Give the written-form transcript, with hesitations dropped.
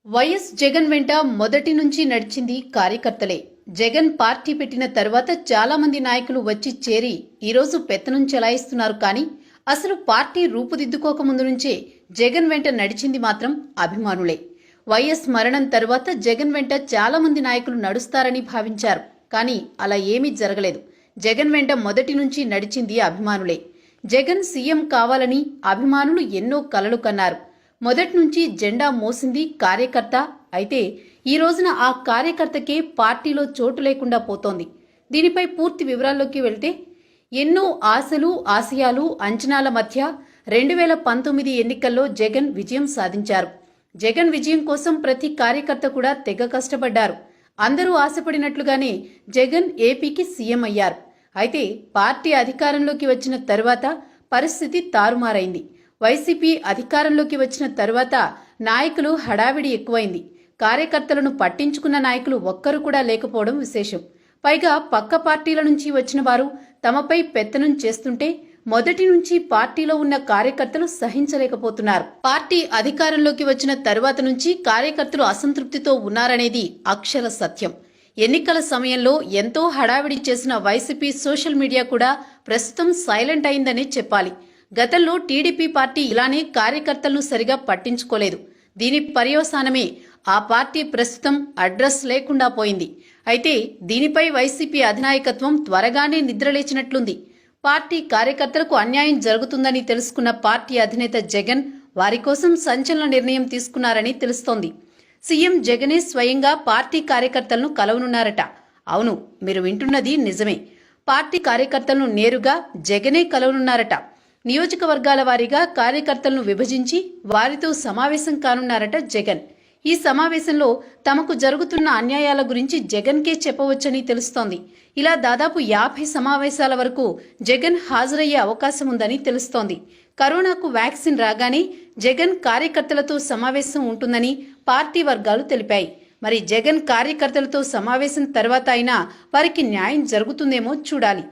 YS Jagan వెంట మొదటి నుంచి నడిచింది కార్యకర్తలే. జగన్ పార్టీ పెట్టిన తర్వాత చాలా మంది నాయకులు వచ్చి చేరి ఈరోజు పెత్తనం చెలాయిస్తున్నారు. కానీ అసలు పార్టీ రూపుదిద్దుకోక ముందు నుంచే జగన్ వెంట నడిచింది మాత్రం అభిమానులే. వైఎస్ మరణం తర్వాత జగన్ వెంట చాలా మంది నాయకులు నడుస్తారని భావించారు. కానీ అలా ఏమీ జరగలేదు. జగన్ వెంట మొదటి నుంచి నడిచింది అభిమానులే. జగన్ సీఎం కావాలని అభిమానులు ఎన్నో కలలు కన్నారు. మొదటి నుంచి జెండా మోసింది కార్యకర్త. అయితే ఈ రోజున ఆ కార్యకర్తకే పార్టీలో చోటు లేకుండా పోతోంది. దీనిపై పూర్తి వివరాల్లోకి వెళ్తే ఎన్నో ఆశలు, ఆశయాలు, అంచనాల మధ్య 2019 ఎన్నికల్లో జగన్ విజయం సాధించారు. జగన్ విజయం కోసం ప్రతి కార్యకర్త కూడా తెగ కష్టపడ్డారు. అందరూ ఆశపడినట్లుగానే జగన్ ఏపీకి సీఎం అయ్యారు. అయితే పార్టీ అధికారంలోకి వచ్చిన తర్వాత పరిస్థితి తారుమారైంది. వైసీపీ అధికారంలోకి వచ్చిన తరువాత నాయకులు హడావిడి ఎక్కువైంది. కార్యకర్తలను పట్టించుకున్న నాయకులు ఒక్కరు కూడా లేకపోవడం విశేషం. పైగా పక్క పార్టీల నుంచి వచ్చిన వారు తమపై పెత్తనం చేస్తుంటే మొదటి నుంచి పార్టీలో ఉన్న కార్యకర్తలు సహించలేకపోతున్నారు. పార్టీ అధికారంలోకి వచ్చిన తరువాత నుంచి కార్యకర్తలు అసంతృప్తితో ఉన్నారనేది అక్షర సత్యం. ఎన్నికల సమయంలో ఎంతో హడావిడి చేసిన వైసీపీ సోషల్ మీడియా కూడా ప్రస్తుతం సైలెంట్ అయిందనే చెప్పాలి. గతంలో టీడీపీ పార్టీ ఇలానే కార్యకర్తలను సరిగా పట్టించుకోలేదు. దీని పర్యవసానమే ఆ పార్టీ ప్రస్తుతం అడ్రస్ లేకుండా పోయింది. అయితే దీనిపై వైసీపీ అధినాయకత్వం త్వరగానే నిద్రలేచినట్లుంది. పార్టీ కార్యకర్తలకు అన్యాయం జరుగుతుందని తెలుసుకున్న పార్టీ అధినేత జగన్ వారి కోసం సంచలన నిర్ణయం తీసుకున్నారని తెలుస్తోంది. సీఎం జగనే స్వయంగా పార్టీ కార్యకర్తలను కలవనున్నారట. అవును, మీరు వింటున్నది నిజమే. పార్టీ కార్యకర్తలను నేరుగా జగనే కలవనున్నారట. నియోజకవర్గాల వారీగా కార్యకర్తలను విభజించి వారితో సమావేశం కానున్నారట జగన్. ఈ సమావేశంలో తమకు జరుగుతున్న అన్యాయాల గురించి జగన్కే చెప్పవచ్చని తెలుస్తోంది. ఇలా దాదాపు 50 సమావేశాల వరకు జగన్ హాజరయ్యే అవకాశం ఉందని తెలుస్తోంది. కరోనాకు వ్యాక్సిన్ రాగానే జగన్ కార్యకర్తలతో సమావేశం ఉంటుందని పార్టీ వర్గాలు తెలిపాయి. మరి జగన్ కార్యకర్తలతో సమావేశం తర్వాత అయినా వారికి న్యాయం జరుగుతుందేమో చూడాలి.